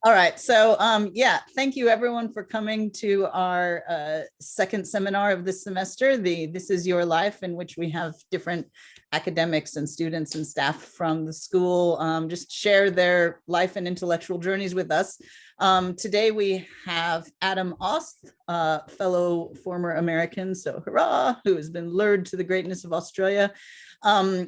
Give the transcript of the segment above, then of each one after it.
All right. So yeah, thank you everyone for coming to our second seminar of this semester, the This Is Your Life, in which we have different academics and students and staff from the school just share their life and intellectual journeys with us. Today we have Adam Osth, fellow former American, so hurrah, who has been lured to the greatness of Australia.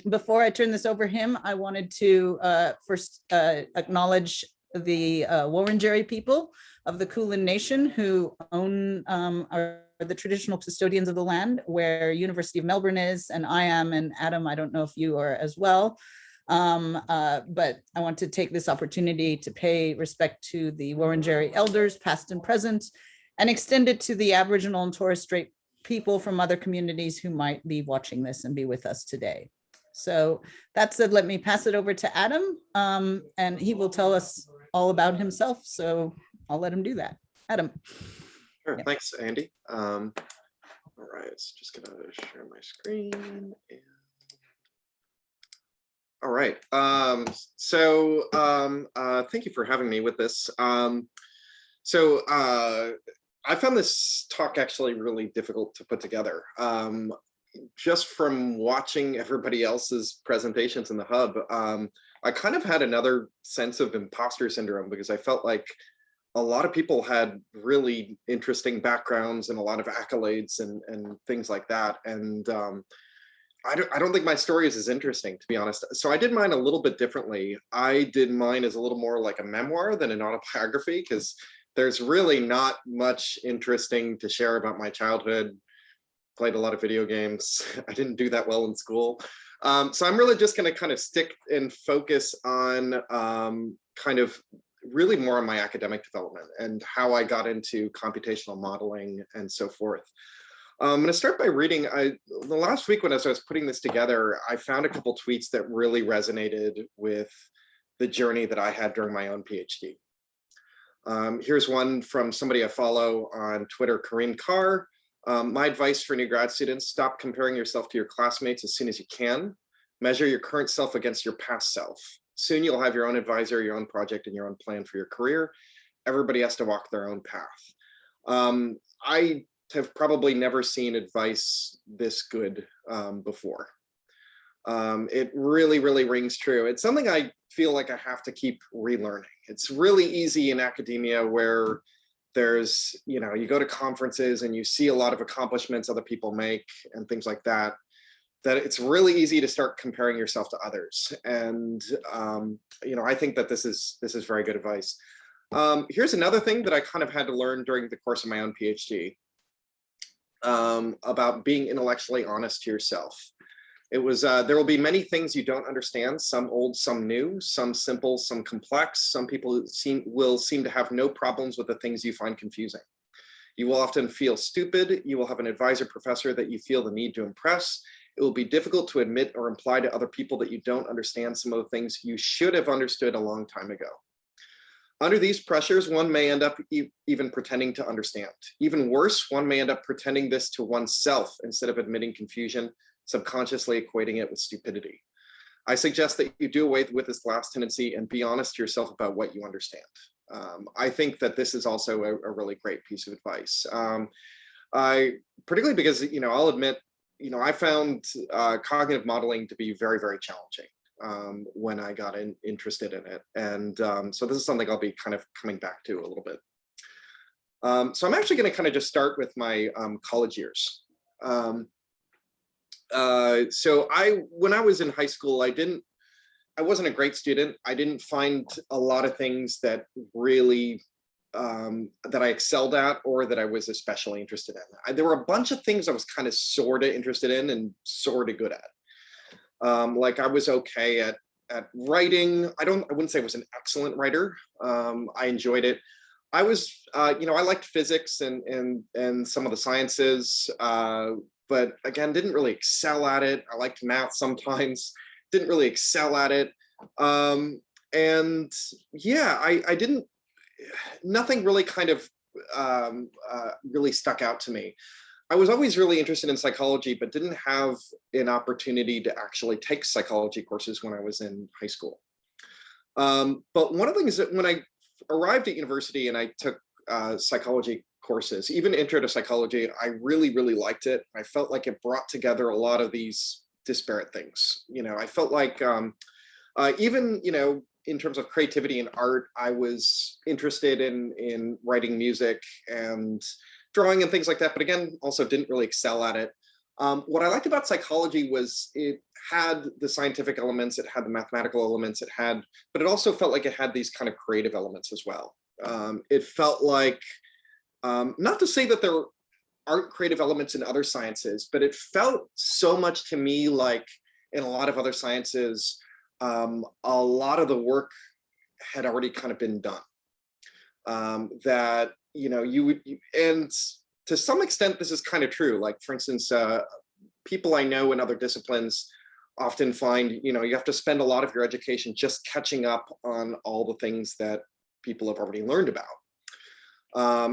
Before I turn this over him, I wanted to first acknowledge the Wurundjeri people of the Kulin Nation, who own are the traditional custodians of the land where University of Melbourne is, and I am, and Adam, I don't know if you are as well. But I want to take this opportunity to pay respect to the Wurundjeri elders, past and present, and extend it to the Aboriginal and Torres Strait people from other communities who might be watching this and be with us today. So that said, let me pass it over to Adam, and he will tell us all about himself. So I'll let him do that. Adam. Sure, yeah. Thanks, Andy. All right, so just gonna share my screen. And... All right, thank you for having me with this. I found this talk actually really difficult to put together. Just from watching everybody else's presentations in the hub, I kind of had another sense of imposter syndrome, because I felt like a lot of people had really interesting backgrounds and a lot of accolades and things like that. And I don't think my story is as interesting, to be honest. So I did mine a little bit differently. I did mine as a little more like a memoir than an autobiography, because there's really not much interesting to share about my childhood. Played a lot of video games. I didn't do that well in school. So I'm really just going to kind of stick and focus on kind of really more on my academic development and how I got into computational modeling and so forth. I'm going to start by reading. The last week when I was putting this together, I found a couple tweets that really resonated with the journey that I had during my own PhD. Here's one from somebody I follow on Twitter, Corinne Carr. My advice for new grad students: stop comparing yourself to your classmates as soon as you can. Measure your current self against your past self. Soon you'll have your own advisor, your own project, and your own plan for your career. Everybody has to walk their own path. I have probably never seen advice this good before. It really, really rings true. It's something I feel like I have to keep relearning. It's really easy in academia where there's, you go to conferences and you see a lot of accomplishments other people make and things like that, that it's really easy to start comparing yourself to others. And, I think that this is very good advice. Here's another thing that I kind of had to learn during the course of my own PhD about being intellectually honest to yourself. It was, there will be many things you don't understand, some old, some new, some simple, some complex. Some people will seem to have no problems with the things you find confusing. You will often feel stupid. You will have an advisor professor that you feel the need to impress. It will be difficult to admit or imply to other people that you don't understand some of the things you should have understood a long time ago. Under these pressures, one may end up even pretending to understand. Even worse, one may end up pretending this to oneself instead of admitting confusion, subconsciously equating it with stupidity. I suggest that you do away with this last tendency and be honest to yourself about what you understand. I think that this is also a really great piece of advice. Particularly because, I'll admit, I found cognitive modeling to be very, very challenging when I got interested in it. And so this is something I'll be kind of coming back to a little bit. So I'm actually going to kind of just start with my college years. When I was in high school, I wasn't a great student. I didn't find a lot of things that really, that I excelled at or that I was especially interested in. There were a bunch of things I was kind of sort of interested in and sort of good at. Like I was okay at writing. I wouldn't say I was an excellent writer. I enjoyed it. I was, I liked physics and some of the sciences, but again, didn't really excel at it. I liked math sometimes, didn't really excel at it. And yeah, I didn't, nothing really kind of really stuck out to me. I was always really interested in psychology, but didn't have an opportunity to actually take psychology courses when I was in high school. But one of the things that when I arrived at university and I took psychology courses, even intro to psychology, I really, really liked it. I felt like it brought together a lot of these disparate things. I felt like even, in terms of creativity and art, I was interested in writing music and drawing and things like that, but again, also didn't really excel at it. What I liked about psychology was it had the scientific elements, it had the mathematical elements, but it also felt like it had these kind of creative elements as well. It felt like, not to say that there aren't creative elements in other sciences, but it felt so much to me like in a lot of other sciences, a lot of the work had already kind of been done. That, and to some extent, this is kind of true. Like, for instance, people I know in other disciplines often find, you have to spend a lot of your education just catching up on all the things that people have already learned about.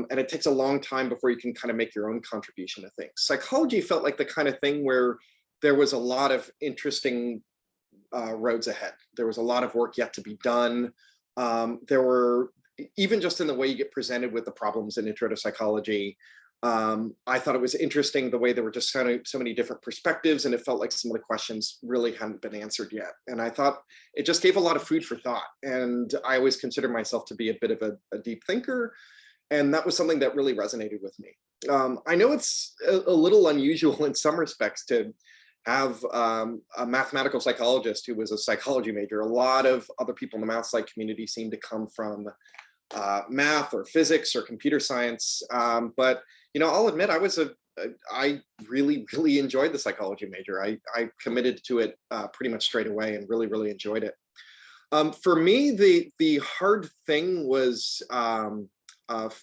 And it takes a long time before you can kind of make your own contribution to things. Psychology felt like the kind of thing where there was a lot of interesting roads ahead. There was a lot of work yet to be done. There were, even just in the way you get presented with the problems in intro to psychology, I thought it was interesting the way there were just so many different perspectives, and it felt like some of the questions really hadn't been answered yet. And I thought it just gave a lot of food for thought. And I always consider myself to be a bit of a deep thinker. And that was something that really resonated with me. I know it's a little unusual in some respects to have a mathematical psychologist who was a psychology major. A lot of other people in the math psych community seem to come from math or physics or computer science. But, I'll admit I really, really enjoyed the psychology major. I committed to it pretty much straight away and really, really enjoyed it. For me, the hard thing was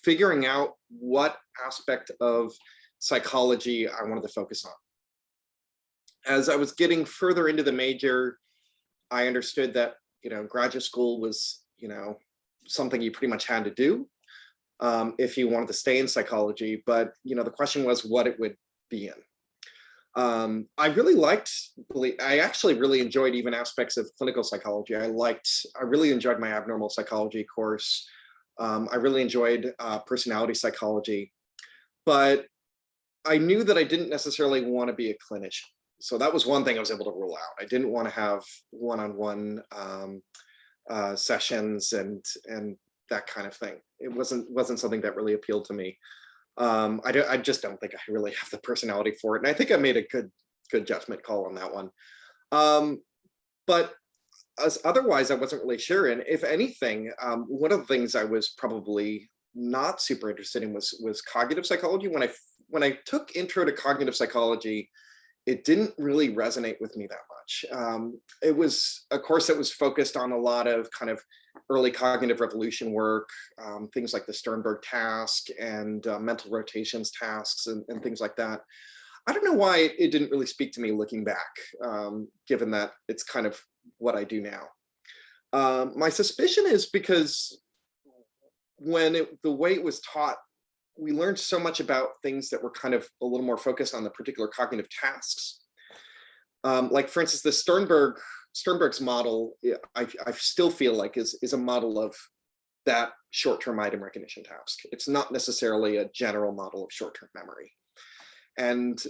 figuring out what aspect of psychology I wanted to focus on. As I was getting further into the major, I understood that, graduate school was, something you pretty much had to do if you wanted to stay in psychology. But, the question was what it would be in. I actually really enjoyed even aspects of clinical psychology. I really enjoyed my abnormal psychology course. I really enjoyed personality psychology, but I knew that I didn't necessarily want to be a clinician. So that was one thing I was able to rule out. I didn't want to have one-on-one sessions and that kind of thing. It wasn't something that really appealed to me. I just don't think I really have the personality for it. And I think I made a good judgment call on that one. But otherwise, I wasn't really sure. And if anything, one of the things I was probably not super interested in was cognitive psychology. When I took intro to cognitive psychology, it didn't really resonate with me that much. It was a course that was focused on a lot of kind of early cognitive revolution work, things like the Sternberg task and mental rotations tasks and things like that. I don't know why it didn't really speak to me looking back, given that it's kind of what I do now. My suspicion is because the way it was taught, we learned so much about things that were kind of a little more focused on the particular cognitive tasks. Like, for instance, the Sternberg's model, I still feel like is a model of that short-term item recognition task. It's not necessarily a general model of short-term memory. And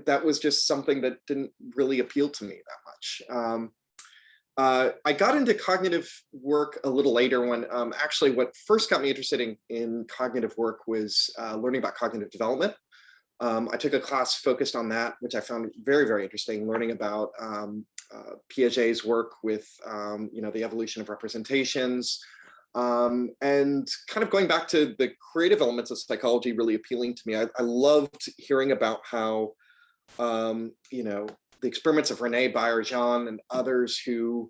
that was just something that didn't really appeal to me that much. I got into cognitive work a little later when actually what first got me interested in cognitive work was learning about cognitive development. I took a class focused on that, which I found very, very interesting, learning about Piaget's work with the evolution of representations, and kind of going back to the creative elements of psychology really appealing to me. I loved hearing about how the experiments of René Baillargeon and others who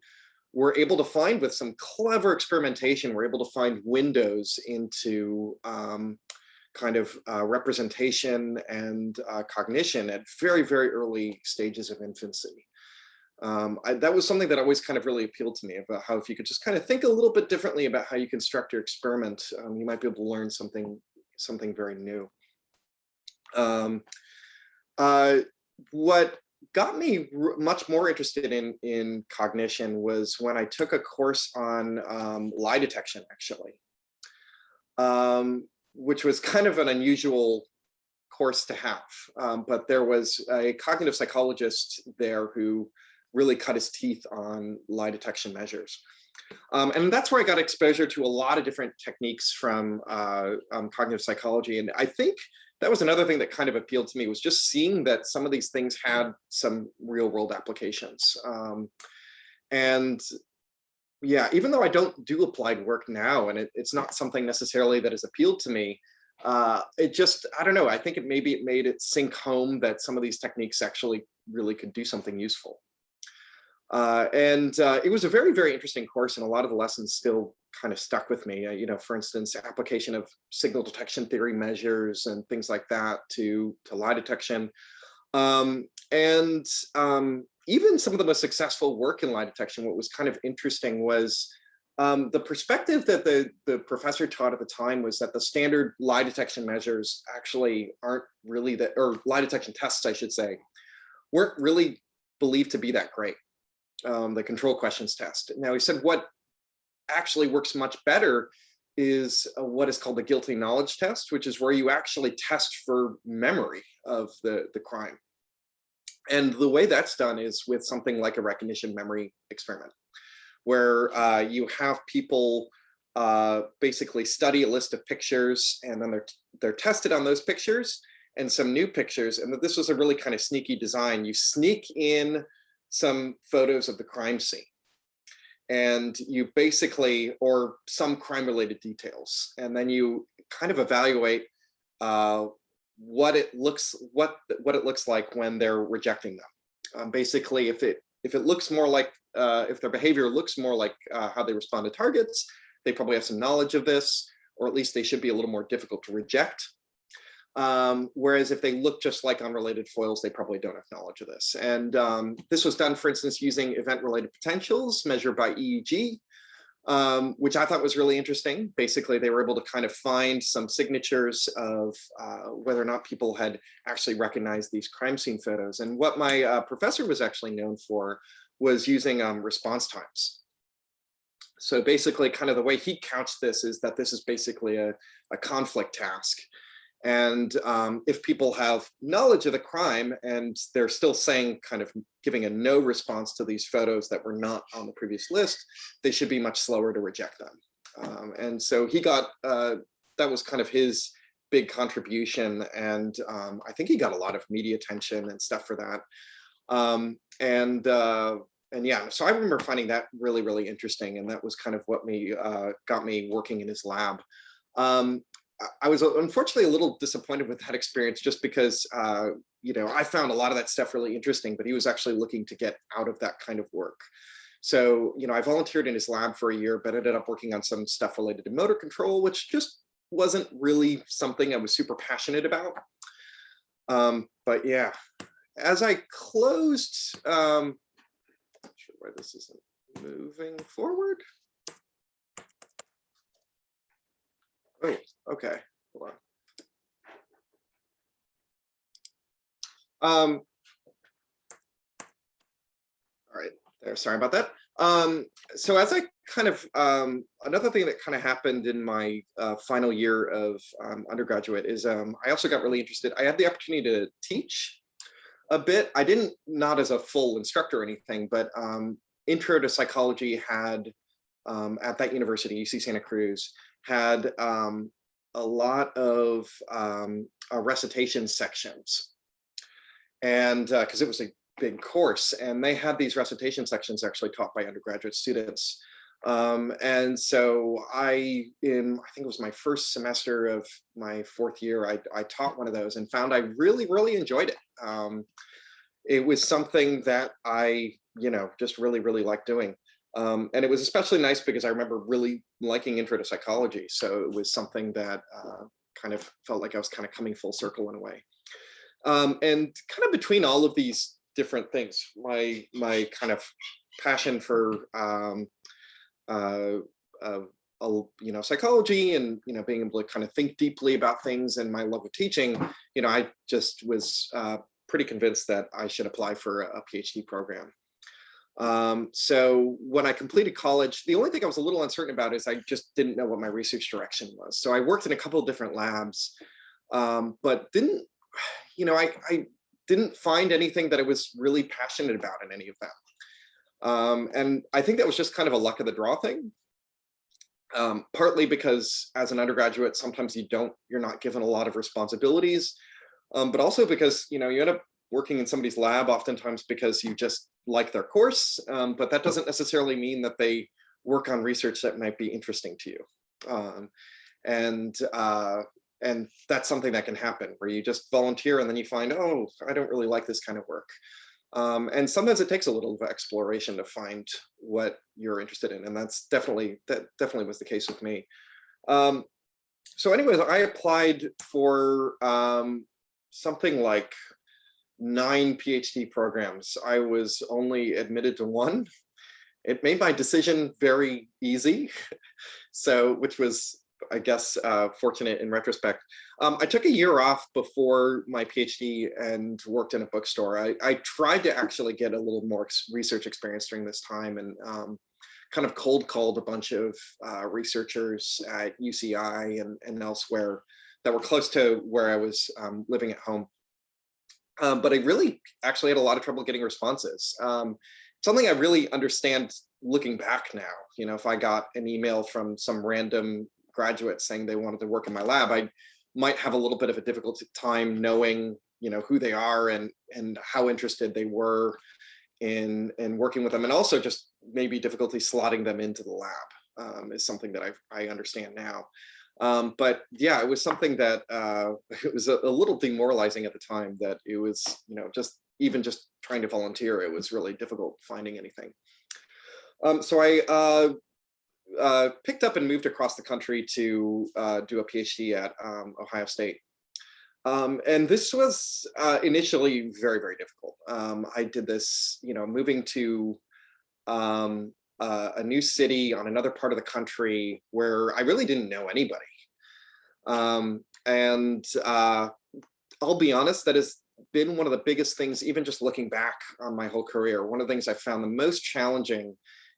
were able to find, with some clever experimentation, were able to find windows into kind of representation and cognition at very, very early stages of infancy. That was something that always kind of really appealed to me, about how if you could just kind of think a little bit differently about how you construct your experiment, you might be able to learn something very new. What got me much more interested in cognition was when I took a course on lie detection, actually. which was kind of an unusual course to have. But there was a cognitive psychologist there who really cut his teeth on lie detection measures. And that's where I got exposure to a lot of different techniques from cognitive psychology. And I think that was another thing that kind of appealed to me, was just seeing that some of these things had some real world applications. And yeah, even though I don't do applied work now, and it's not something necessarily that has appealed to me, it just, I don't know, I think maybe it made it sink home that some of these techniques actually really could do something useful. It was a very, very interesting course, and a lot of the lessons still kind of stuck with me. You know, for instance, application of signal detection theory measures and things like that to lie detection. Even some of the most successful work in lie detection, what was kind of interesting was the perspective that the professor taught at the time was that the standard lie detection measures actually aren't really that, or lie detection tests, I should say, weren't really believed to be that great. The control questions test. Now, he said what actually works much better is what is called the guilty knowledge test, which is where you actually test for memory of the crime. And the way that's done is with something like a recognition memory experiment, where you have people basically study a list of pictures, and then they're tested on those pictures and some new pictures. And that this was a really kind of sneaky design. You sneak in some photos of the crime scene, and you basically, or some crime related details, and then you kind of evaluate what it looks like when they're rejecting them. Basically, if it looks more like, if their behavior looks more like how they respond to targets, they probably have some knowledge of this, or at least they should be a little more difficult to reject. Whereas if they look just like unrelated foils, they probably don't have knowledge of this. And this was done, for instance, using event-related potentials measured by EEG, which I thought was really interesting. Basically, they were able to kind of find some signatures of whether or not people had actually recognized these crime scene photos. And what my professor was actually known for was using response times. So basically, kind of the way he couched this is that this is basically a conflict task. And if people have knowledge of the crime and they're still saying, kind of giving a no response to these photos that were not on the previous list, they should be much slower to reject them. And so he got, that was kind of his big contribution. And I think he got a lot of media attention and stuff for that. And yeah, so I remember finding that really, really interesting. And that was kind of what got me working in his lab. I was unfortunately a little disappointed with that experience, just because, you know, I found a lot of that stuff really interesting, but he was actually looking to get out of that kind of work. So, you know, I volunteered in his lab for a year, but ended up working on some stuff related to motor control, which just wasn't really something I was super passionate about. But yeah, as I closed, not sure why this isn't moving forward. Oh, okay, hold on. All right, there, sorry about that. So as I kind of, another thing that kind of happened in my final year of undergraduate is I also got really interested. I had the opportunity to teach a bit. I didn't, not as a full instructor or anything, but Intro to Psychology had, at that university, UC Santa Cruz, had a lot of recitation sections, and because it was a big course, and they had these recitation sections actually taught by undergraduate students. And so I think it was my first semester of my fourth year, I taught one of those and found I really, really enjoyed it. It was something that I, you know, just really, really liked doing. And it was especially nice because I remember really liking Intro to Psychology. So it was something that kind of felt like I was kind of coming full circle in a way. And kind of between all of these different things, my kind of passion for you know, psychology and, you know, being able to kind of think deeply about things, and my love of teaching, you know, I just was pretty convinced that I should apply for a PhD program. So when I completed college, the only thing I was a little uncertain about is I just didn't know what my research direction was. So I worked in a couple of different labs, but didn't, I didn't find anything that I was really passionate about in any of them. And I think that was just kind of a luck of the draw thing. Partly because as an undergraduate, sometimes you're not given a lot of responsibilities, but also because, you end up working in somebody's lab oftentimes because you just like their course, but that doesn't necessarily mean that they work on research that might be interesting to you. And that's something that can happen where you just volunteer and then you find, oh, I don't really like this kind of work. And sometimes it takes a little exploration to find what you're interested in. And that definitely was the case with me. So anyways, I applied for something like 9 PhD programs. I was only admitted to one. It made my decision very easy. So, which was, I guess, fortunate in retrospect. I took a year off before my PhD and worked in a bookstore. I tried to actually get a little more research experience during this time and kind of cold called a bunch of researchers at UCI and elsewhere that were close to where I was living at home. But I really actually had a lot of trouble getting responses. Something I really understand looking back now, if I got an email from some random graduate saying they wanted to work in my lab, I might have a little bit of a difficult time knowing, who they are and how interested they were in working with them. And also just maybe difficulty slotting them into the lab is something that I understand now. But yeah, it was something that it was a little demoralizing at the time that it was, just trying to volunteer, it was really difficult finding anything. So I picked up and moved across the country to do a PhD at Ohio State. And this was initially very, very difficult. I did this, moving to a new city on another part of the country where I really didn't know anybody. And I'll be honest, that has been one of the biggest things, even just looking back on my whole career. One of the things I found the most challenging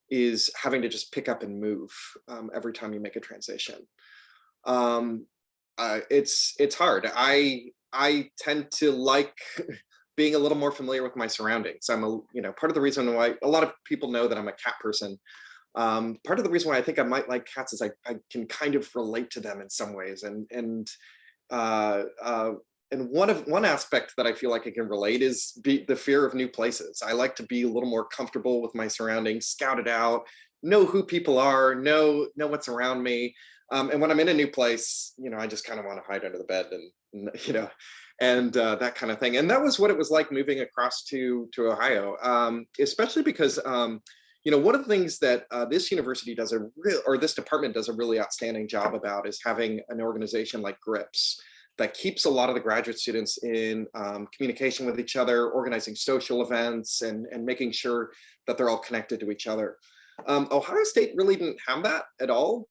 is having to just pick up and move every time you make a transition. It's hard. I tend to like being a little more familiar with my surroundings. I'm part of the reason why a lot of people know that I'm a cat person. Part of the reason why I think I might like cats is I can kind of relate to them in some ways, and one aspect that I feel like I can relate is the fear of new places. I like to be a little more comfortable with my surroundings, scout it out, know who people are, know what's around me. And when I'm in a new place, I just kind of want to hide under the bed and that kind of thing. And that was what it was like moving across to Ohio, especially because one of the things that this university does this department does a really outstanding job about is having an organization like GRIPS that keeps a lot of the graduate students in communication with each other, organizing social events, and making sure that they're all connected to each other. Ohio State really didn't have that at all.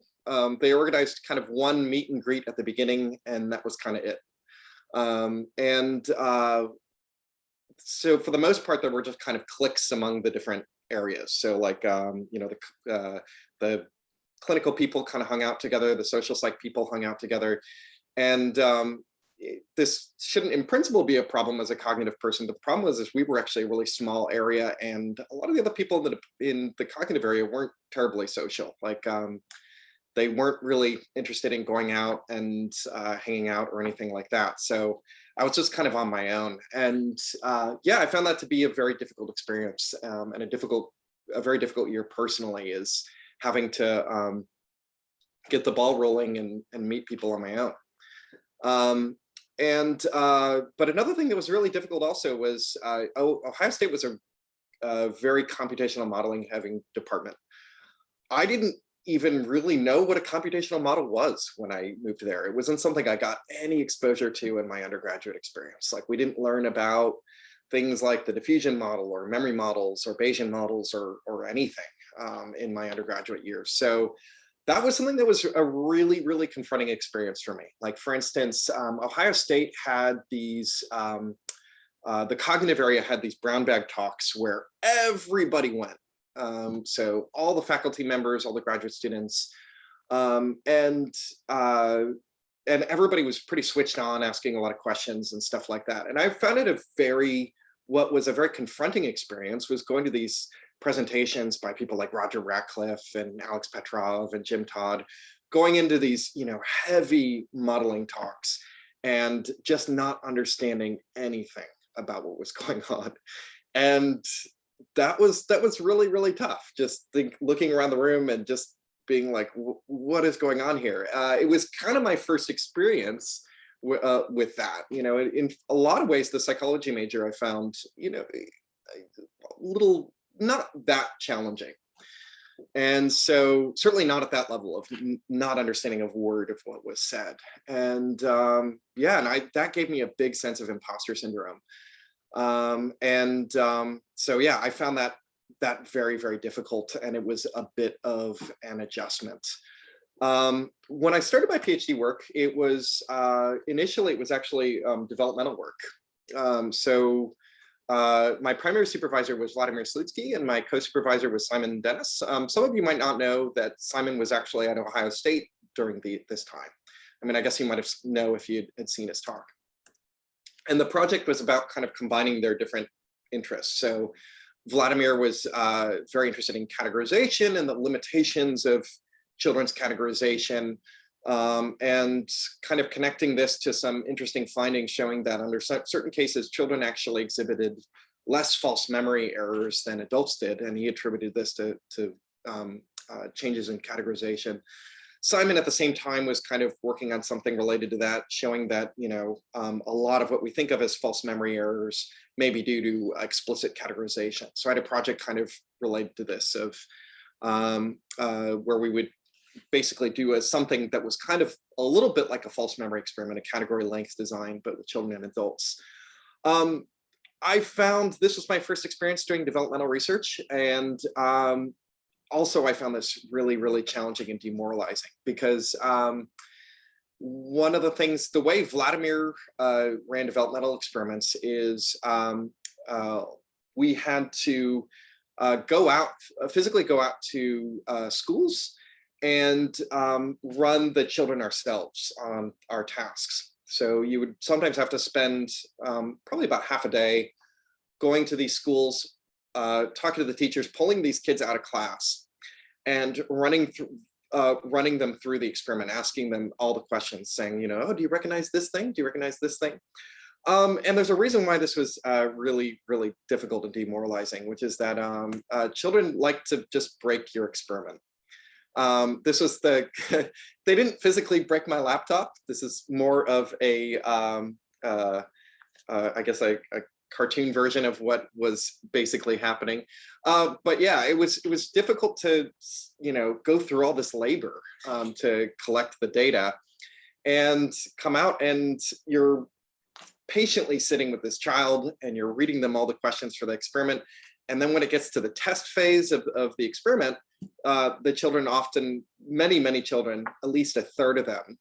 They organized kind of one meet and greet at the beginning, and that was kind of it. So for the most part, there were just kind of cliques among the different areas. So like, the clinical people kind of hung out together, the social psych people hung out together. And this shouldn't in principle be a problem as a cognitive person, but the problem was we were actually a really small area, and a lot of the other people in the cognitive area weren't terribly social. Like they weren't really interested in going out and hanging out or anything like that. So I was just kind of on my own. And I found that to be a very difficult experience, and a very difficult year personally, is having to get the ball rolling and meet people on my own. But another thing that was really difficult also was Ohio State was a very computational modeling heavy department. I didn't even really know what a computational model was when I moved there. It wasn't something I got any exposure to in my undergraduate experience. Like we didn't learn about things like the diffusion model or memory models or Bayesian models or anything in my undergraduate years. So that was something that was a really, really confronting experience for me. Like for instance, Ohio State had these, the cognitive area had these brown bag talks where everybody went. So all the faculty members, all the graduate students, and everybody was pretty switched on, asking a lot of questions and stuff like that. And I found it what was a very confronting experience was going to these presentations by people like Roger Ratcliffe and Alex Petrov and Jim Todd, going into these, heavy modeling talks and just not understanding anything about what was going on. And that was really, really tough. Just looking around the room and just being like, what is going on here? It was kind of my first experience with that. In a lot of ways, the psychology major I found, a little not that challenging. And so certainly not at that level of not understanding a word of what was said. And that gave me a big sense of imposter syndrome. So yeah, I found that very, very difficult, and it was a bit of an adjustment. When I started my PhD work, it was initially it was actually developmental work. My primary supervisor was Vladimir Slutsky, and my co-supervisor was Simon Dennis. Some of you might not know that Simon was actually at Ohio State during this time. I mean, I guess you might have know if you had seen his talk. And the project was about kind of combining their different interests. So Vladimir was very interested in categorization and the limitations of children's categorization, and kind of connecting this to some interesting findings showing that under certain cases, children actually exhibited less false memory errors than adults did. And he attributed this to changes in categorization. Simon at the same time was kind of working on something related to that, showing that, a lot of what we think of as false memory errors may be due to explicit categorization. So I had a project kind of related to this of where we would basically do something that was kind of a little bit like a false memory experiment, a category length design, but with children and adults. I found this was my first experience doing developmental research, and also I found this really, really challenging and demoralizing because one of the things, the way Vladimir ran developmental experiments is we had to physically go out to schools and run the children ourselves on our tasks. So you would sometimes have to spend probably about half a day going to these schools, talking to the teachers, pulling these kids out of class and running them through the experiment, asking them all the questions, saying, oh, do you recognize this thing? Do you recognize this thing? And there's a reason why this was really, really difficult and demoralizing, which is that children like to just break your experiment. This was they didn't physically break my laptop. This is more of I guess a cartoon version of what was basically happening. But yeah, it was difficult to, go through all this labor to collect the data and come out, and you're patiently sitting with this child and you're reading them all the questions for the experiment. And then when it gets to the test phase of the experiment, the children often, many children, at least a third of them,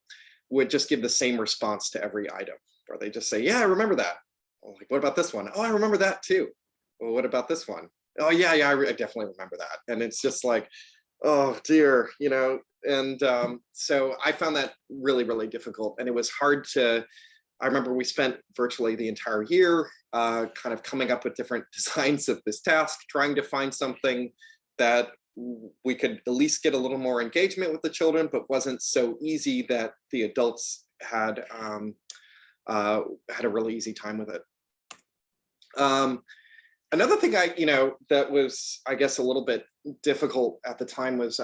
would just give the same response to every item, or they just say, yeah, I remember that. Oh, like, what about this one? Oh, I remember that too. Well, what about this one? Oh yeah, I definitely remember that. And it's just like, oh dear, and so I found that really, really difficult. And it was hard I remember we spent virtually the entire year kind of coming up with different designs of this task, trying to find something that we could at least get a little more engagement with the children, but wasn't so easy that the adults had a really easy time with it. Another thing that was, I guess, a little bit difficult at the time was,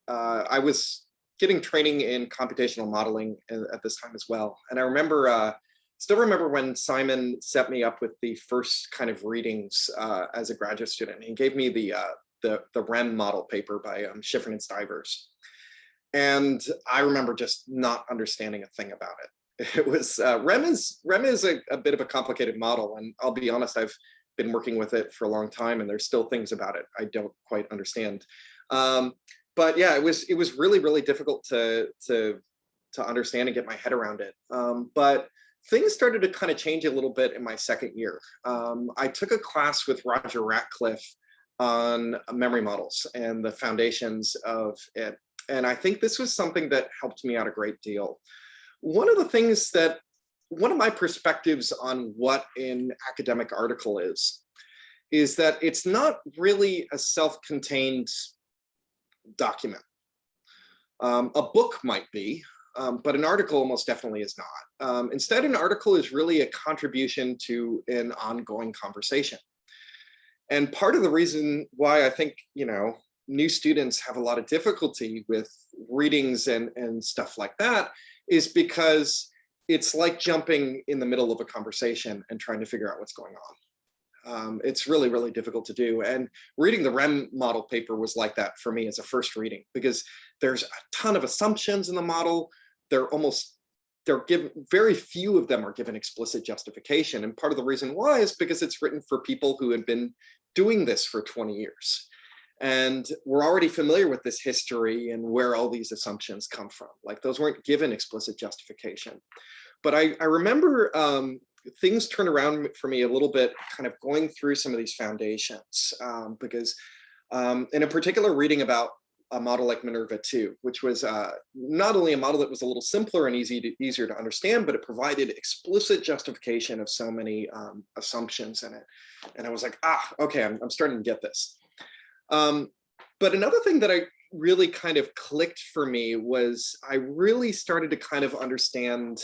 I was getting training in computational modeling at this time as well. And I still remember when Simon set me up with the first kind of readings as a graduate student. He gave me the REM model paper by Schifrin and Stivers. And I remember just not understanding a thing about it. It was REM is a bit of a complicated model, and I'll be honest, I've been working with it for a long time, and there's still things about it I don't quite understand. But yeah, it was really, really difficult to understand and get my head around it. But things started to kind of change a little bit in my second year. I took a class with Roger Ratcliffe on memory models and the foundations of it. And I think this was something that helped me out a great deal. One of my perspectives on what an academic article is that it's not really a self-contained document. A book might be, but an article most definitely is not. Instead, an article is really a contribution to an ongoing conversation. And part of the reason why I think, new students have a lot of difficulty with readings and stuff like that is because it's like jumping in the middle of a conversation and trying to figure out what's going on. It's really, really difficult to do. And reading the REM model paper was like that for me as a first reading, because there's a ton of assumptions in the model. Very few of them are given explicit justification. And part of the reason why is because it's written for people who have been doing this for 20 years. And we're already familiar with this history and where all these assumptions come from. Like, those weren't given explicit justification. But I remember things turned around for me a little bit, kind of going through some of these foundations, because in a particular reading about a model like Minerva 2, which was not only a model that was a little simpler and easier to understand, but it provided explicit justification of so many assumptions in it. And I was like, okay, I'm starting to get this. But another thing that I really kind of clicked for me was I really started to kind of understand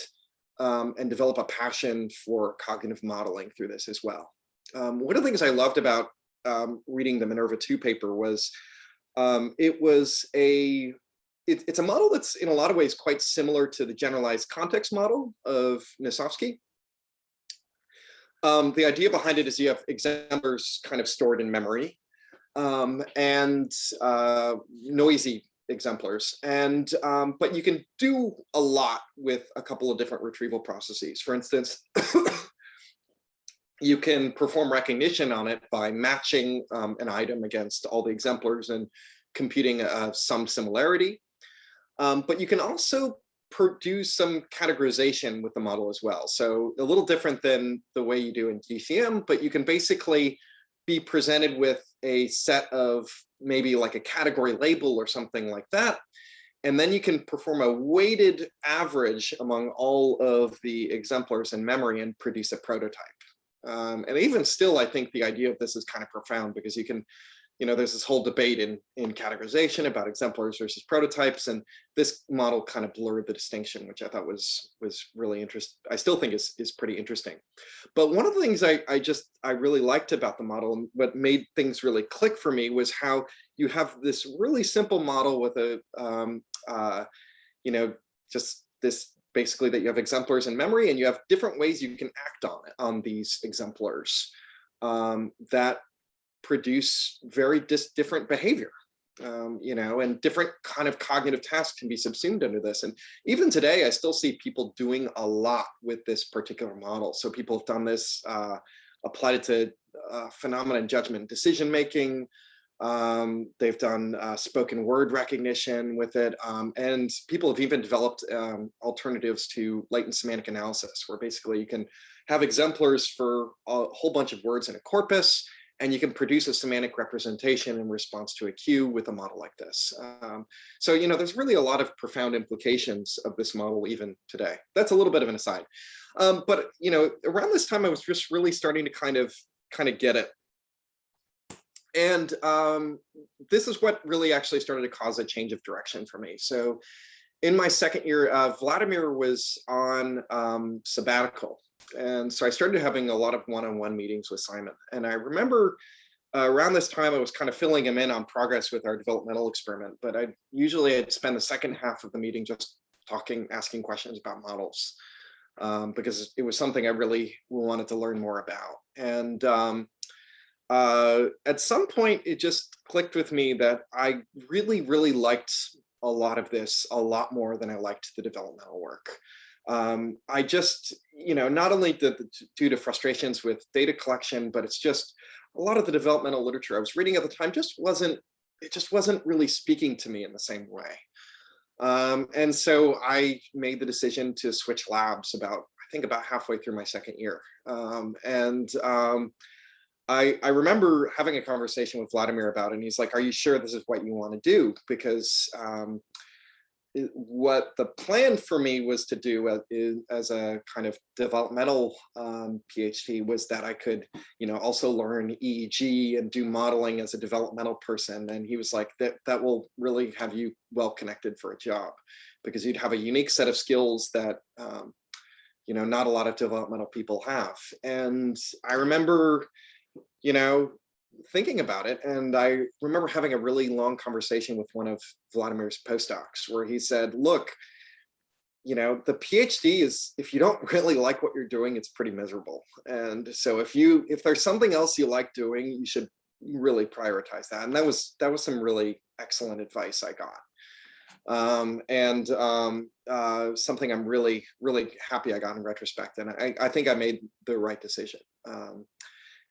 and develop a passion for cognitive modeling through this as well. One of the things I loved about reading the Minerva 2 paper was it's a model that's in a lot of ways quite similar to the generalized context model of Nosovsky. The idea behind it is you have exemplars kind of stored in memory, and noisy exemplars, and but you can do a lot with a couple of different retrieval processes. For instance, you can perform recognition on it by matching an item against all the exemplars and computing some similarity. But you can also produce some categorization with the model as well. So a little different than the way you do in GCM, but you can basically be presented with a set of maybe like a category label or something like that. And then you can perform a weighted average among all of the exemplars in memory and produce a prototype. And even still, I think the idea of this is kind of profound, because you can, there's this whole debate in categorization about exemplars versus prototypes, and this model kind of blurred the distinction, which I thought was really interesting. I still think is pretty interesting. But one of the things I really liked about the model, and what made things really click for me, was how you have this really simple model with just this, basically, that you have exemplars in memory, and you have different ways you can act on these exemplars that produce very different behavior, and different kind of cognitive tasks can be subsumed under this. And even today, I still see people doing a lot with this particular model. So people have done this, applied it to phenomena in judgment and decision making. They've done spoken word recognition with it, and people have even developed alternatives to latent semantic analysis, where basically you can have exemplars for a whole bunch of words in a corpus, and you can produce a semantic representation in response to a cue with a model like this. So there's really a lot of profound implications of this model even today. That's a little bit of an aside, but around this time I was just really starting to kind of get it. And this is what really actually started to cause a change of direction for me. So in my second year, Vladimir was on sabbatical. And so I started having a lot of one-on-one meetings with Simon. And I remember around this time, I was kind of filling him in on progress with our developmental experiment. But I'd spend the second half of the meeting just talking, asking questions about models, because it was something I really wanted to learn more about. And at some point, it just clicked with me that I really, really liked a lot of this a lot more than I liked the developmental work. I just, not only due to frustrations with data collection, but it's just a lot of the developmental literature I was reading at the time just wasn't really speaking to me in the same way. And so I made the decision to switch labs about, I think about halfway through my second year. I remember having a conversation with Vladimir about it, and he's like, "Are you sure this is what you want to do?" Because what the plan for me was to do as a kind of developmental PhD was that I could, also learn EEG and do modeling as a developmental person. And he was like, that will really have you well connected for a job, because you'd have a unique set of skills that not a lot of developmental people have. And I remember, thinking about it, and I remember having a really long conversation with one of Vladimir's postdocs where he said, look, the PhD is, if you don't really like what you're doing, it's pretty miserable. And so if there's something else you like doing, you should really prioritize that. And that was some really excellent advice I got. Something I'm really, really happy I got in retrospect. And I think I made the right decision.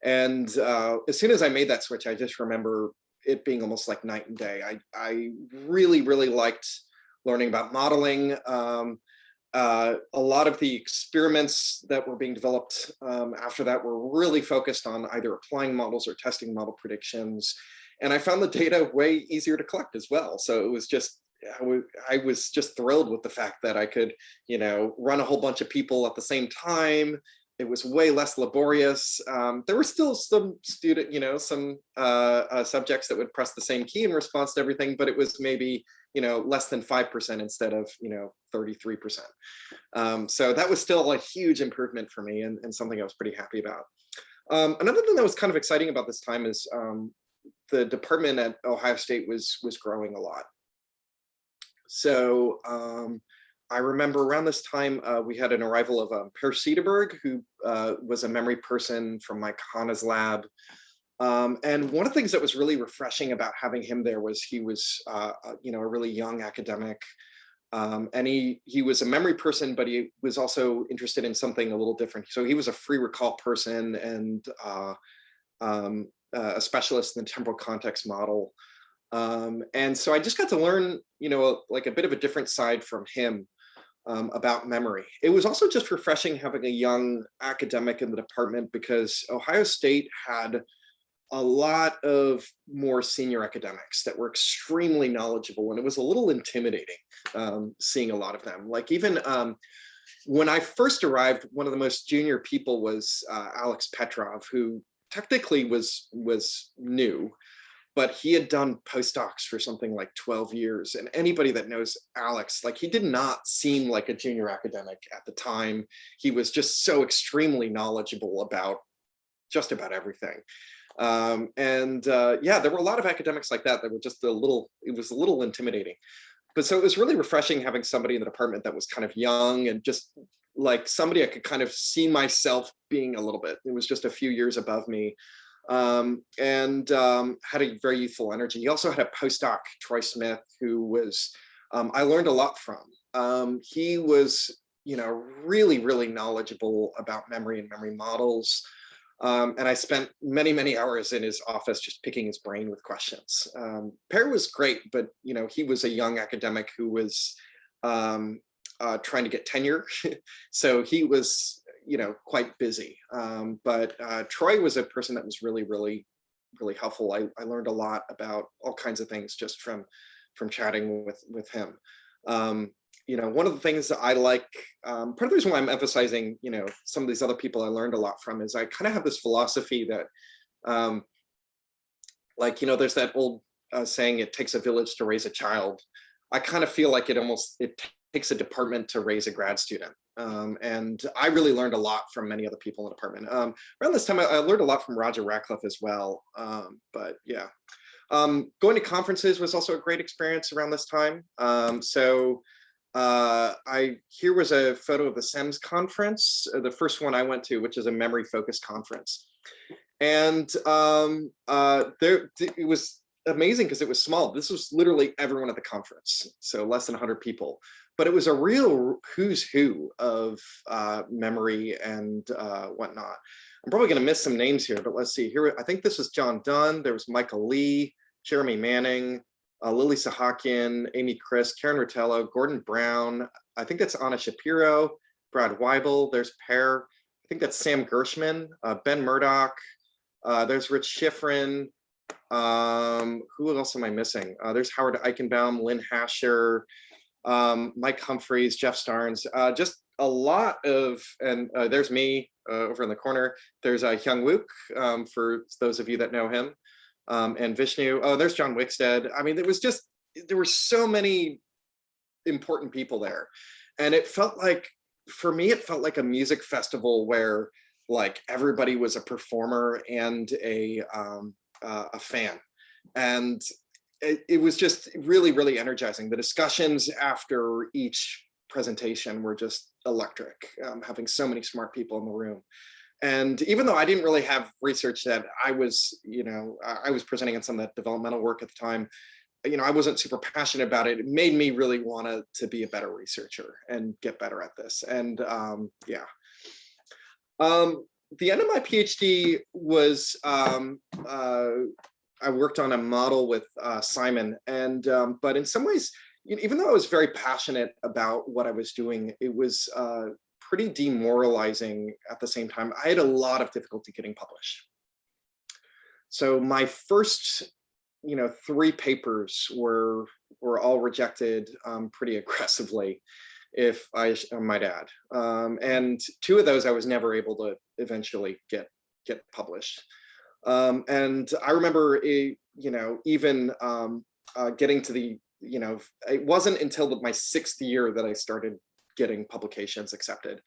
As soon as I made that switch, I just remember it being almost like night and day. I really, really liked learning about modeling. A lot of the experiments that were being developed after that were really focused on either applying models or testing model predictions. And I found the data way easier to collect as well. So it was just, I was just thrilled with the fact that I could, run a whole bunch of people at the same time. It was way less laborious. There were still some some subjects that would press the same key in response to everything, but it was maybe, less than 5% instead of, 33%. So that was still a huge improvement for me, and something I was pretty happy about. Another thing that was kind of exciting about this time is the department at Ohio State was growing a lot. So I remember around this time, we had an arrival of Per Cederberg, who was a memory person from Mike Hanna's lab. And one of the things that was really refreshing about having him there was he was, a really young academic. And he was a memory person, but he was also interested in something a little different. So he was a free recall person and a specialist in the temporal context model. And so I just got to learn, like a bit of a different side from him. About memory. It was also just refreshing having a young academic in the department, because Ohio State had a lot of more senior academics that were extremely knowledgeable, and it was a little intimidating seeing a lot of them. Like even when I first arrived, one of the most junior people was Alex Petrov, who technically was new, but he had done postdocs for something like 12 years. And anybody that knows Alex, like, he did not seem like a junior academic at the time. He was just so extremely knowledgeable about just about everything. Yeah, there were a lot of academics like that were just it was a little intimidating. But so it was really refreshing having somebody in the department that was kind of young and just like somebody I could kind of see myself being a little bit. It was just a few years above me. Had a very youthful energy. He also had a postdoc, Troy Smith, who was, I learned a lot from. He was, really, really knowledgeable about memory and memory models. And I spent many, many hours in his office just picking his brain with questions. Per was great, but, he was a young academic who was trying to get tenure. So he was, quite busy. But Troy was a person that was really, really, really helpful. I learned a lot about all kinds of things just from chatting with him. One of the things that I like, part of the reason why I'm emphasizing, some of these other people I learned a lot from is I kind of have this philosophy that, there's that old saying, it takes a village to raise a child. I kind of feel like it takes a department to raise a grad student. And I really learned a lot from many other people in the department. Around this time, I learned a lot from Roger Ratcliffe as well. But yeah, going to conferences was also a great experience around this time. Here was a photo of the SEMS conference, the first one I went to, which is a memory focused conference. And it was amazing because it was small. This was literally everyone at the conference, so less than 100 people. But it was a real who's who of memory and whatnot. I'm probably going to miss some names here, but let's see. Here, I think this was John Dunn. There was Michael Lee, Jeremy Manning, Lily Sahakian, Amy Chris, Karen Rotello, Gordon Brown. I think that's Anna Shapiro, Brad Weibel, there's Per, I think that's Sam Gershman, Ben Murdoch, there's Rich Schifrin. Who else am I missing? There's Howard Eichenbaum, Lynn Hasher, Mike Humphreys, Jeff Starnes, just a lot of, and there's me over in the corner. There's Hyung Wook, for those of you that know him, and Vishnu. Oh, there's John Wickstead. I mean, there were so many important people there. And it felt like, for me, it felt like a music festival where like everybody was a performer and a fan. And it was just really, really energizing. The discussions after each presentation were just electric, having so many smart people in the room. And even though I didn't really have research that I was presenting on some of that developmental work at the time, I wasn't super passionate about it. It made me really want to be a better researcher and get better at this. And yeah. The end of my PhD was, I worked on a model with Simon, and but in some ways, even though I was very passionate about what I was doing, it was pretty demoralizing at the same time. I had a lot of difficulty getting published. So my first, 3 papers were all rejected pretty aggressively, if I might add. And 2 of those I was never able to eventually get published. And I remember, even getting to the, it wasn't until my 6th year that I started getting publications accepted.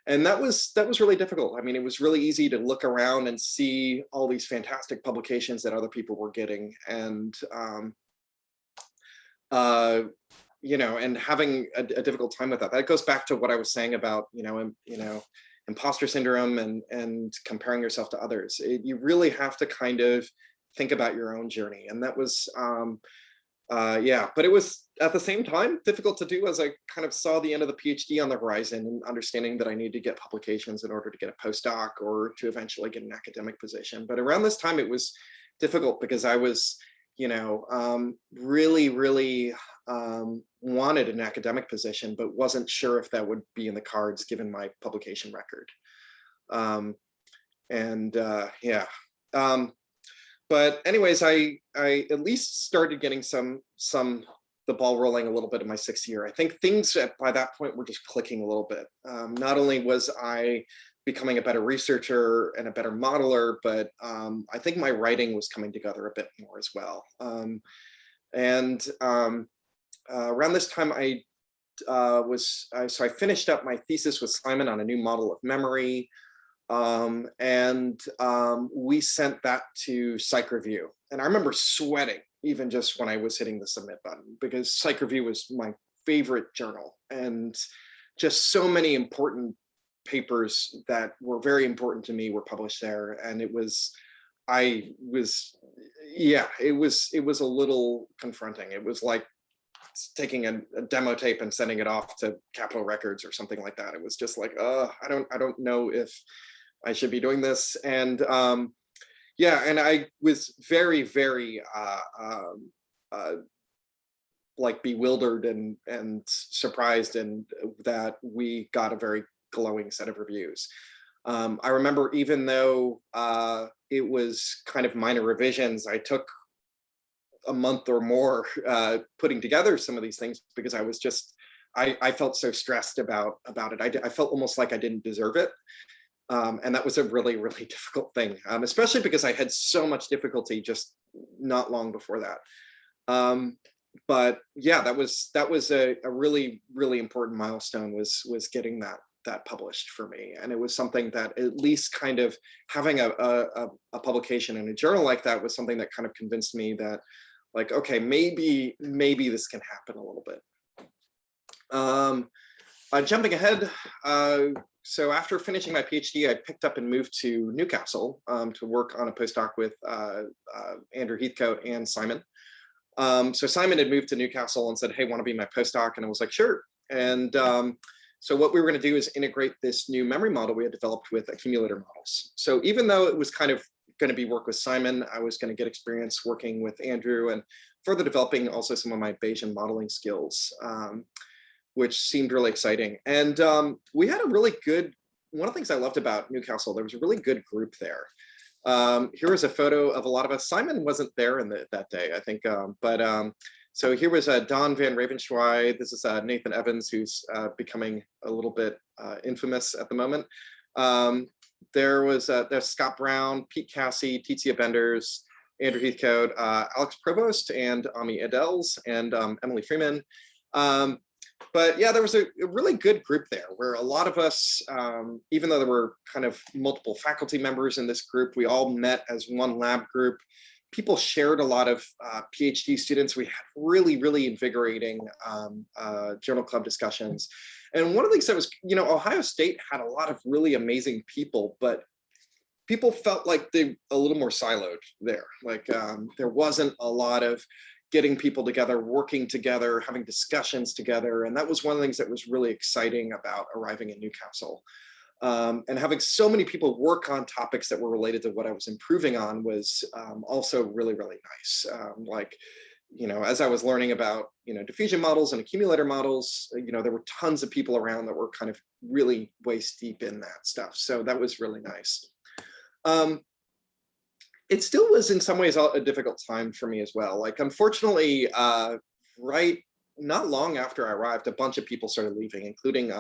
And that was really difficult. I mean, it was really easy to look around and see all these fantastic publications that other people were getting, and and having a difficult time with that. That goes back to what I was saying about, imposter syndrome and comparing yourself to others. You really have to kind of think about your own journey. And that was, but it was at the same time difficult to do, as I kind of saw the end of the PhD on the horizon, and understanding that I need to get publications in order to get a postdoc or to eventually get an academic position. But around this time, it was difficult because I was, really, really wanted an academic position, but wasn't sure if that would be in the cards given my publication record. But anyways, I at least started getting the ball rolling a little bit in my 6th year. I think things by that point were just clicking a little bit. Not only was I becoming a better researcher and a better modeler, but I think my writing was coming together a bit more as well. Around this time, I finished up my thesis with Simon on a new model of memory. We sent that to Psych Review. And I remember sweating even just when I was hitting the submit button, because Psych Review was my favorite journal, and just so many important papers that were very important to me were published there. And it was a little confronting. It was like taking a demo tape and sending it off to Capitol Records or something like that. It was just like, I don't know if I should be doing this. And and I was very, very like bewildered and surprised, and that we got a very glowing set of reviews. I remember, even though it was kind of minor revisions, I took a month or more putting together some of these things, because I was just, I felt so stressed about it. I felt almost like I didn't deserve it. And that was a really, really difficult thing, especially because I had so much difficulty just not long before that. But yeah, that was a really, really important milestone, was getting that published for me. And it was something that, at least kind of having a publication in a journal like that, was something that kind of convinced me that, like, okay, maybe this can happen a little bit. Jumping ahead, so after finishing my PhD, I picked up and moved to Newcastle to work on a postdoc with Andrew Heathcote and Simon. So Simon had moved to Newcastle and said, hey, want to be my postdoc? And I was like, sure. And so what we were going to do is integrate this new memory model we had developed with accumulator models. So even though it was kind of going to be work with Simon, I was going to get experience working with Andrew and further developing also some of my Bayesian modeling skills. which seemed really exciting. And we had a really good, one of the things I loved about Newcastle, there was a really good group there. Here was a photo of a lot of us. Simon wasn't there that day, I think, so here was Don Van Ravenschweig. This is Nathan Evans, who's becoming a little bit infamous at the moment. There's Scott Brown, Pete Cassie, Tizia Benders, Andrew Heathcote, Alex Provost, and Ami Adels, and Emily Freeman. But yeah, there was a really good group there where a lot of us, even though there were kind of multiple faculty members in this group, we all met as one lab group. People shared a lot of PhD students. We had really, really invigorating journal club discussions. And one of the things that was, Ohio State had a lot of really amazing people, but people felt like they a little more siloed there. Like there wasn't a lot of getting people together, working together, having discussions together. And that was one of the things that was really exciting about arriving in Newcastle. And having so many people work on topics that were related to what I was improving on was also really, really nice. As I was learning about, diffusion models and accumulator models, there were tons of people around that were kind of really waist deep in that stuff. So that was really nice. It still was in some ways a difficult time for me as well. Like, unfortunately, not long after I arrived, a bunch of people started leaving, including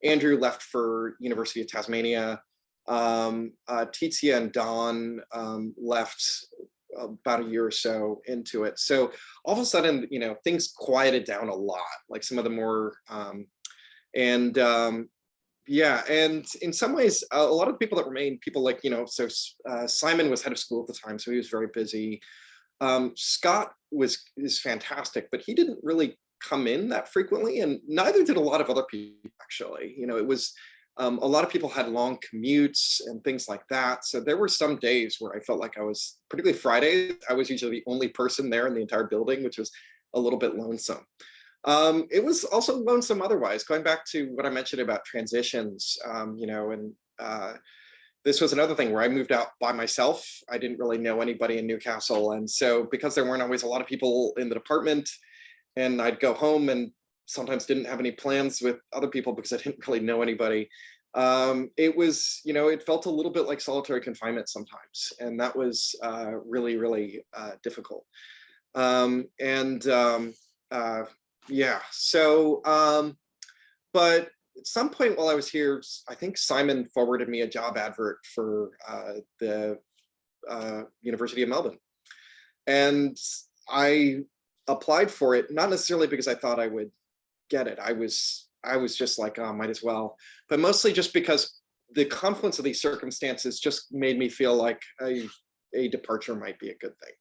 Andrew left for University of Tasmania. Tizia and Don left about a year or so into it. So all of a sudden, things quieted down a lot, like some of the more, yeah, and in some ways, a lot of the people that remained, people like, Simon was head of school at the time, so he was very busy. Scott is fantastic, but he didn't really come in that frequently, and neither did a lot of other people, actually. It was, a lot of people had long commutes and things like that. So there were some days where I felt like particularly Fridays, I was usually the only person there in the entire building, which was a little bit lonesome. It was also lonesome otherwise, going back to what I mentioned about transitions, this was another thing where I moved out by myself. I didn't really know anybody in Newcastle. And so because there weren't always a lot of people in the department, and I'd go home and sometimes didn't have any plans with other people because I didn't really know anybody. It was, it felt a little bit like solitary confinement sometimes. And that was really, really difficult. Yeah, so, but at some point while I was here, I think Simon forwarded me a job advert for the University of Melbourne. And I applied for it, not necessarily because I thought I would get it. I was just like, oh, might as well, but mostly just because the confluence of these circumstances just made me feel like a departure might be a good thing.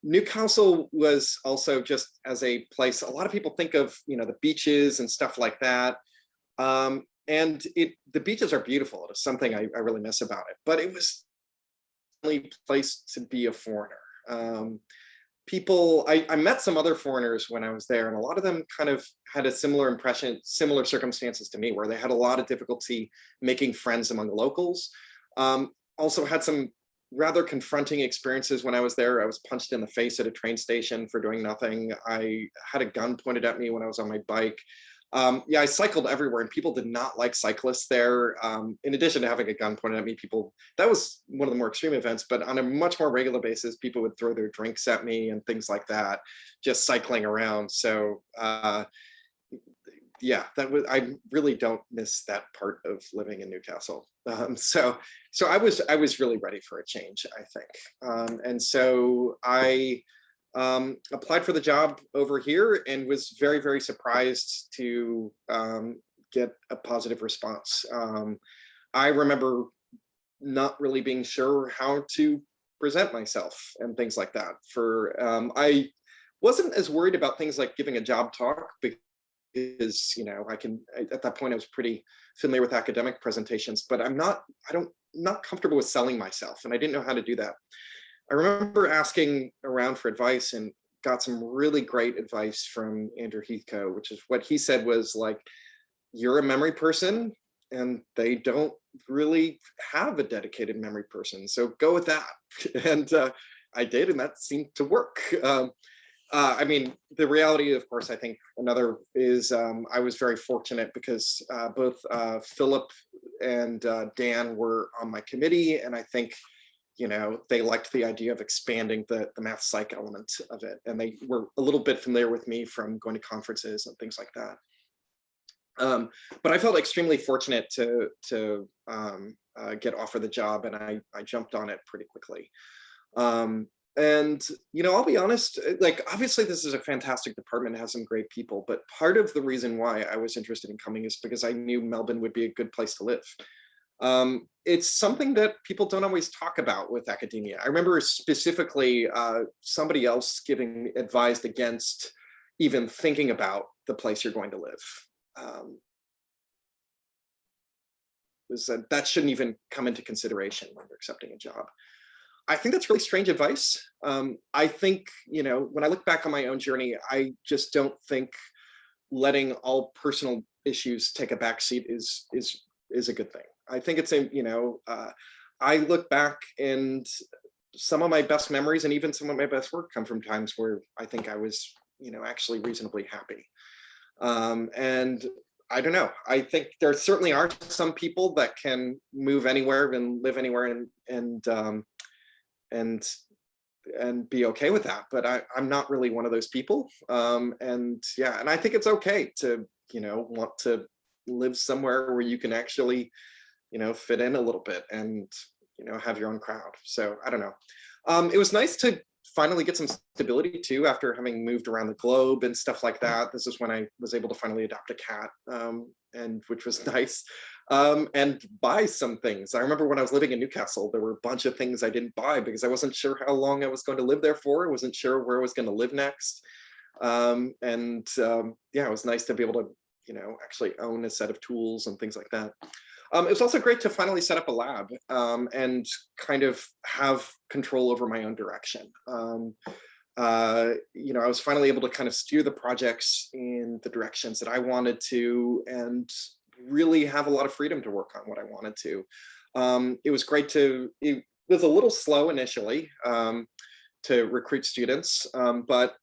Newcastle was also just as a place, a lot of people think of, the beaches and stuff like that. And the beaches are beautiful. It is something I really miss about it, but it was the only place to be a foreigner. I met some other foreigners when I was there, and a lot of them kind of had a similar impression, similar circumstances to me, where they had a lot of difficulty making friends among the locals. Also had some rather confronting experiences when I was there. I was punched in the face at a train station for doing nothing. I had a gun pointed at me when I was on my bike. Yeah, I cycled everywhere, and people did not like cyclists there. In addition to having a gun pointed at me, that was one of the more extreme events, but on a much more regular basis, people would throw their drinks at me and things like that, just cycling around. So yeah, I really don't miss that part of living in Newcastle. So I was really ready for a change, I think. And so I applied for the job over here and was very, very surprised to get a positive response. I remember not really being sure how to present myself and things like that. I wasn't as worried about things like giving a job talk because, at that point I was pretty familiar with academic presentations, but I'm not comfortable with selling myself, and I didn't know how to do that. I remember asking around for advice and got some really great advice from Andrew Heathcote, which is what he said was like, you're a memory person and they don't really have a dedicated memory person. So go with that. And I did, and that seemed to work. I mean, the reality, of course, I think another is I was very fortunate because both Philip and Dan were on my committee, and I think, you know, they liked the idea of expanding the math psych element of it, and they were a little bit familiar with me from going to conferences and things like that. But I felt extremely fortunate to get offered the job, and I jumped on it pretty quickly. And, you know, I'll be honest, like, obviously this is a fantastic department, has some great people, but part of the reason why I was interested in coming is because I knew Melbourne would be a good place to live. It's something that people don't always talk about with academia. I remember specifically somebody else giving advice against even thinking about the place you're going to live. Was that shouldn't even come into consideration when you're accepting a job. I think that's really strange advice. I think, you know, when I look back on my own journey, I just don't think letting all personal issues take a backseat is a good thing. I think it's a, you know, I look back and some of my best memories and even some of my best work come from times where I think I was, you know, actually reasonably happy. And I don't know. I think there certainly are some people that can move anywhere and live anywhere and be okay with that, but I'm not really one of those people. And yeah, and I think it's okay to, you know, want to live somewhere where you can actually, you know, fit in a little bit and, you know, have your own crowd. So I don't know. It was nice to finally get some stability too, after having moved around the globe and stuff like that. This is when I was able to finally adopt a cat, and which was nice, and buy some things. I remember when I was living in Newcastle, there were a bunch of things I didn't buy because I wasn't sure how long I was going to live there for. I wasn't sure where I was going to live next. Yeah, it was nice to be able to, you know, actually own a set of tools and things like that. It was also great to finally set up a lab and kind of have control over my own direction. You know, I was finally able to kind of steer the projects in the directions that I wanted to and really have a lot of freedom to work on what I wanted to. It was great it was a little slow initially to recruit students, but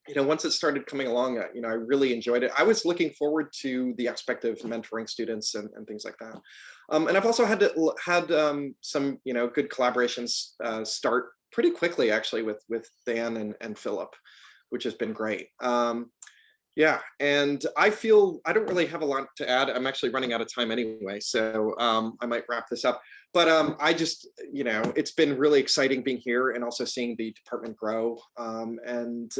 you know, once it started coming along, you know, I really enjoyed it. I was looking forward to the aspect of mentoring students and things like that. And I've also had some, you know, good collaborations start pretty quickly actually with Dan and Philip, which has been great. Yeah, and I feel I don't really have a lot to add. I'm actually running out of time anyway, so I might wrap this up. But I just, you know, it's been really exciting being here and also seeing the department grow and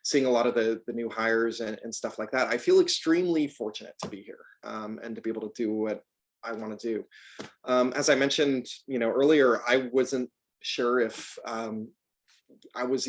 seeing a lot of the new hires and stuff like that. I feel extremely fortunate to be here and to be able to do what I want to do. As I mentioned, you know, earlier, I wasn't sure if I was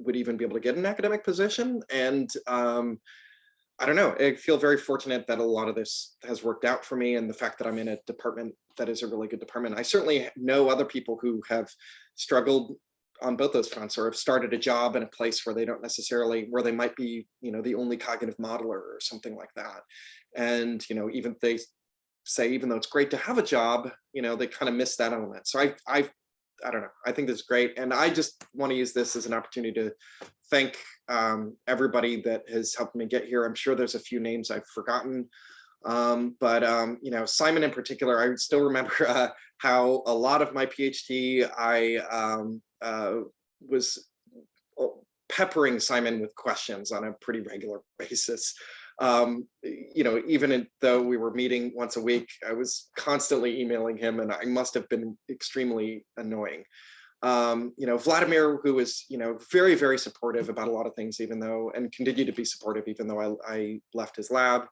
would even be able to get an academic position, and I don't know, I feel very fortunate that a lot of this has worked out for me, and the fact that I'm in a department that is a really good department. I certainly know other people who have struggled on both those fronts or have started a job in a place where they don't necessarily, where they might be, you know, the only cognitive modeler or something like that. And, you know, even they say, even though it's great to have a job, you know, they kind of miss that element. So I don't know, I think this is great. And I just want to use this as an opportunity to thank everybody that has helped me get here. I'm sure there's a few names I've forgotten. But you know, Simon in particular, I still remember how a lot of my PhD, I was peppering Simon with questions on a pretty regular basis. You know, even though we were meeting once a week, I was constantly emailing him, and I must have been extremely annoying. You know, Vladimir, who was, you know, very, very supportive about a lot of things, even though, and continued to be supportive, even though I left his lab.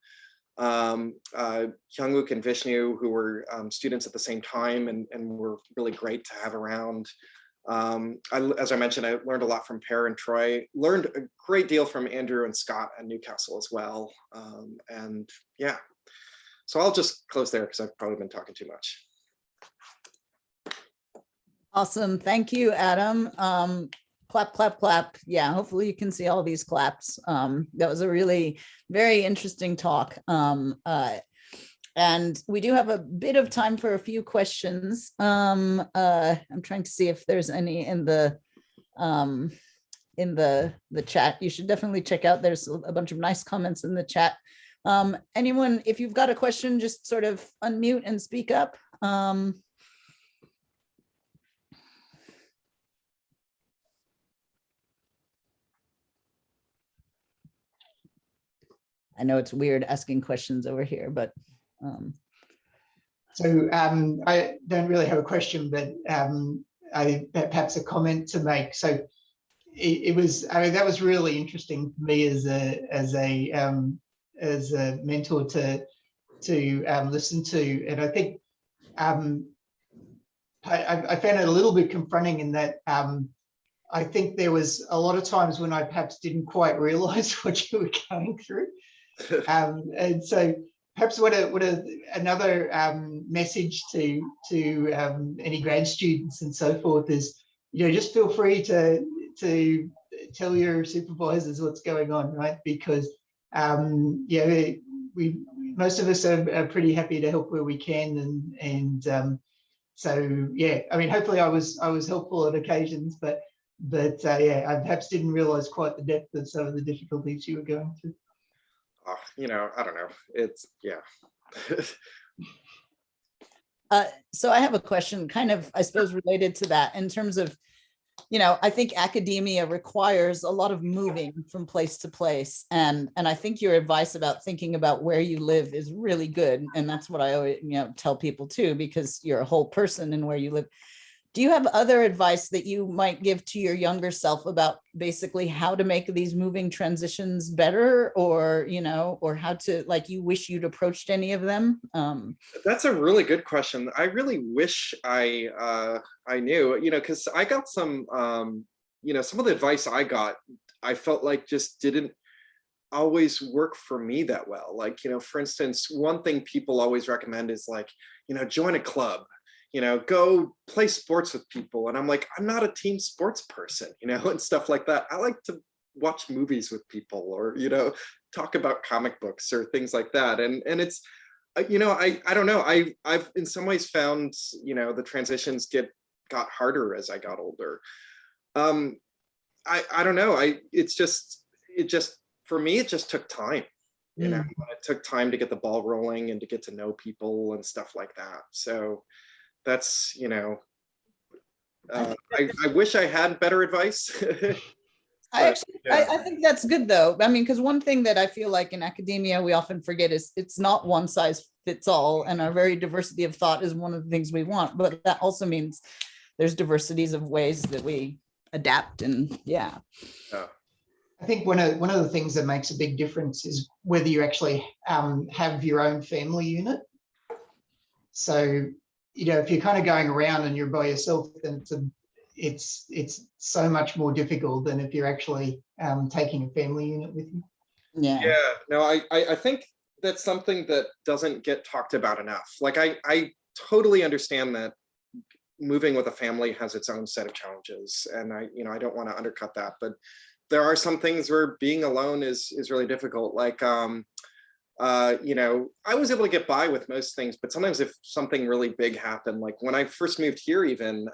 Hyungwook and Vishnu, who were students at the same time and were really great to have around. As I mentioned, I learned a lot from Per and Troy, learned a great deal from Andrew and Scott at Newcastle as well. And yeah, so I'll just close there because I've probably been talking too much. Awesome. Thank you, Adam. Clap, clap, clap. Yeah, hopefully you can see all these claps. That was a really very interesting talk. And we do have a bit of time for a few questions. I'm trying to see if there's any in the in the chat. You should definitely check out. There's a bunch of nice comments in the chat. Anyone, if you've got a question, just sort of unmute and speak up. I know it's weird asking questions over here, but so I don't really have a question, but perhaps a comment to make. So it was, I mean, that was really interesting for me as a mentor to listen to, and I think I found it a little bit confronting in that I think there was a lot of times when I perhaps didn't quite realize what you were going through. And so perhaps another message to any grad students and so forth is, just feel free to tell your supervisors what's going on, right? Because we most of us are pretty happy to help where we can, and so yeah, I mean, hopefully I was helpful at occasions, but yeah, I perhaps didn't realize quite the depth of some of the difficulties you were going through. I don't know. It's, yeah. So I have a question kind of, I suppose, related to that in terms of, I think academia requires a lot of moving from place to place. And I think your advice about thinking about where you live is really good. And that's what I always, tell people too, because you're a whole person in where you live. Do you have other advice that you might give to your younger self about basically how to make these moving transitions better, or, or how to, like, you wish you'd approached any of them? That's a really good question. I really wish I knew, because I got some, some of the advice I got, I felt like just didn't always work for me that well. Like, for instance, one thing people always recommend is like, join a club. Go play sports with people. And I'm like, I'm not a team sports person, and stuff like that. I like to watch movies with people, or, talk about comic books or things like that. And it's, I don't know. I've in some ways found, the transitions got harder as I got older. I don't know. For me, it just took time. It took time to get the ball rolling and to get to know people and stuff like that. So that's, I wish I had better advice. I think that's good though. I mean, because one thing that I feel like in academia we often forget is it's not one size fits all, and our very diversity of thought is one of the things we want. But that also means there's diversities of ways that we adapt, and yeah. I think one of the things that makes a big difference is whether you actually have your own family unit. So, if you're kind of going around and you're by yourself, then it's so much more difficult than if you're actually taking a family unit with you. Yeah. No, I think that's something that doesn't get talked about enough. Like, I totally understand that moving with a family has its own set of challenges, and I don't want to undercut that, but there are some things where being alone is really difficult. Like, I was able to get by with most things, but sometimes if something really big happened, like when I first moved here, even,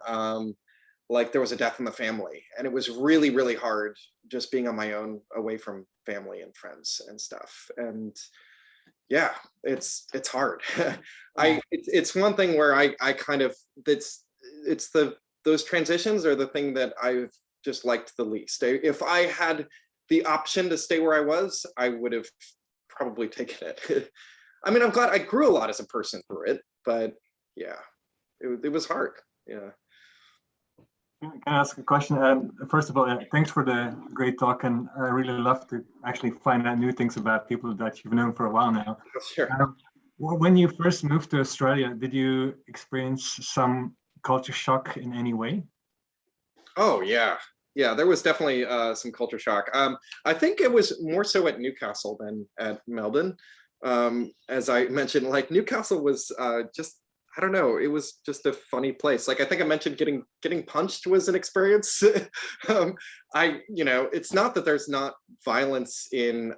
like there was a death in the family, and it was really, really hard just being on my own, away from family and friends and stuff. And yeah, it's hard. It's one thing where I kind of, those transitions are the thing that I've just liked the least. If I had the option to stay where I was, I would have probably taken it. I mean, I'm glad I grew a lot as a person through it, but yeah, it was hard. Yeah. Can I ask a question? First of all, thanks for the great talk, and I really love to actually find out new things about people that you've known for a while now. Sure. When you first moved to Australia, did you experience some culture shock in any way? Oh yeah, there was definitely some culture shock. I think it was more so at Newcastle than at Melbourne. As I mentioned, like Newcastle was just, I don't know, it was just a funny place. Like I think I mentioned getting punched was an experience. It's not that there's not violence in,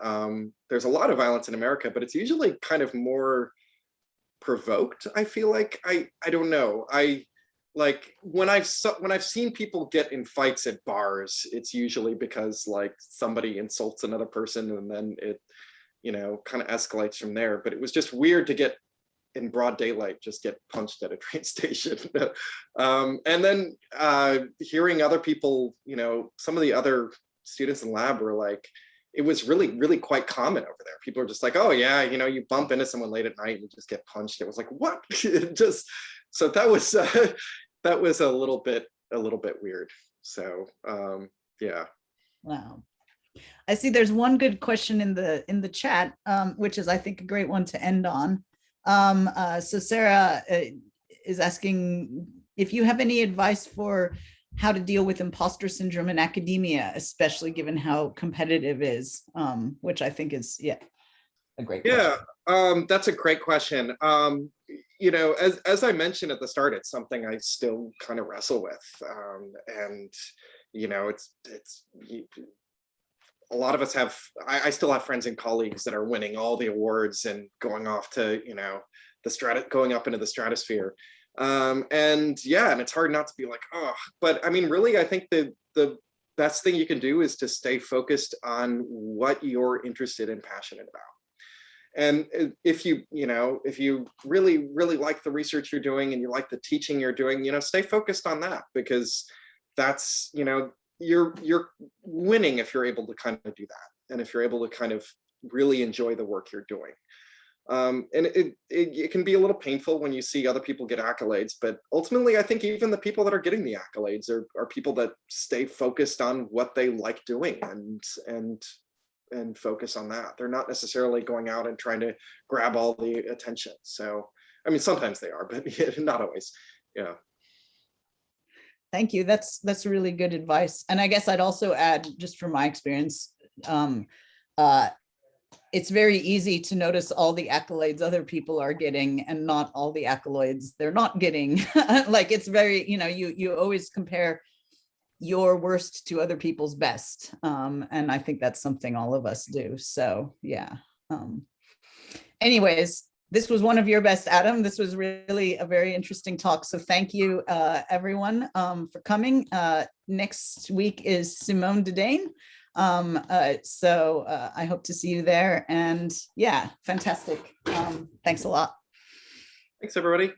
there's a lot of violence in America, but it's usually kind of more provoked. I feel like, I don't know. like when I've seen people get in fights at bars, it's usually because like somebody insults another person and then it, you know, kind of escalates from there. But it was just weird to get in broad daylight, just get punched at a train station. And then hearing other people, you know, some of the other students in lab were like, it was really quite common over there. People are just like, oh yeah, you know, you bump into someone late at night and you just get punched. It was like, what? Just, so that was that was a little bit weird. So yeah. Wow. I see there's one good question in the chat, which is, I think, a great one to end on. So Sarah is asking if you have any advice for how to deal with imposter syndrome in academia, especially given how competitive it is, which I think is, yeah, a great question. Yeah, that's a great question. You know, as I mentioned at the start, it's something I still kind of wrestle with. And, you know, it's a lot of us have, I still have friends and colleagues that are winning all the awards and going off to, you know, going up into the stratosphere. And yeah, and it's hard not to be like, oh, but I mean, really, I think the best thing you can do is to stay focused on what you're interested and passionate about. And if you really like the research you're doing and you like the teaching you're doing, you know, stay focused on that, because that's, you know, you're winning if you're able to kind of do that. And if you're able to kind of really enjoy the work you're doing. And it can be a little painful when you see other people get accolades, but ultimately, I think even the people that are getting the accolades are people that stay focused on what they like doing and focus on that. They're not necessarily going out and trying to grab all the attention. So, I mean, sometimes they are, but not always. Yeah. Thank you. That's really good advice. And I guess I'd also add, just from my experience, it's very easy to notice all the accolades other people are getting and not all the accolades they're not getting. Like, it's very, you know, you always compare your worst to other people's best. And I think that's something all of us do. So yeah. Anyways, this was one of your best, Adam. This was really a very interesting talk. So thank you, everyone, for coming. Next week is Simone Dedane. So I hope to see you there. And yeah, fantastic. Thanks a lot. Thanks, everybody.